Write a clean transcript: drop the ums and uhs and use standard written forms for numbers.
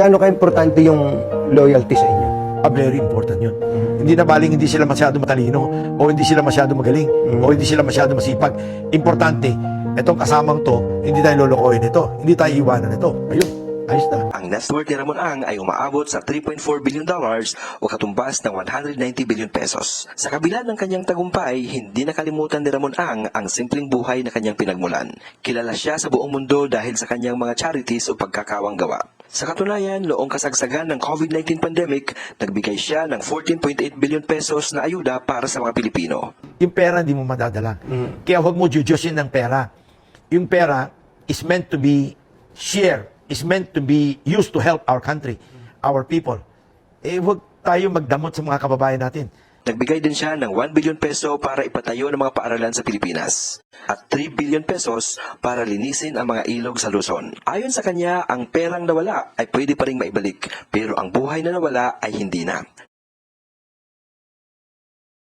gaano ka-importante yung loyalty sa inyo? Very important yun. Hindi na baling hindi sila masyado matalino o hindi sila masyado magaling o hindi sila masyado masipag. Importante, itong kasamang to, hindi tayo lolokohin ito. Hindi tayo iwanan ito. Ayun, ayos na. Ang net worth ni Ramon Ang ay umaabot sa $3.4 billion o katumbas ng 190 billion pesos. Sa kabila ng kanyang tagumpay, hindi nakalimutan ni Ramon Ang ang simpleng buhay na kanyang pinagmulan. Kilala siya sa buong mundo dahil sa kanyang mga charities o pagkakawang gawa. Sa katunayan, noong kasagsagan ng COVID-19 pandemic, nagbigay siya ng 14.8 billion pesos na ayuda para sa mga Pilipino. Yung pera hindi mo madadala. Kaya huwag mo jujusin ng pera. Yung pera is meant to be shared, is meant to be used to help our country, our people. Huwag tayo magdamot sa mga kababayan natin. Nagbigay din siya ng 1 billion peso para ipatayo ng mga paaralan sa Pilipinas at 3 billion pesos para linisin ang mga ilog sa Luzon. Ayon sa kanya, ang perang nawala ay pwede pa ring maibalik, pero ang buhay na nawala ay hindi na.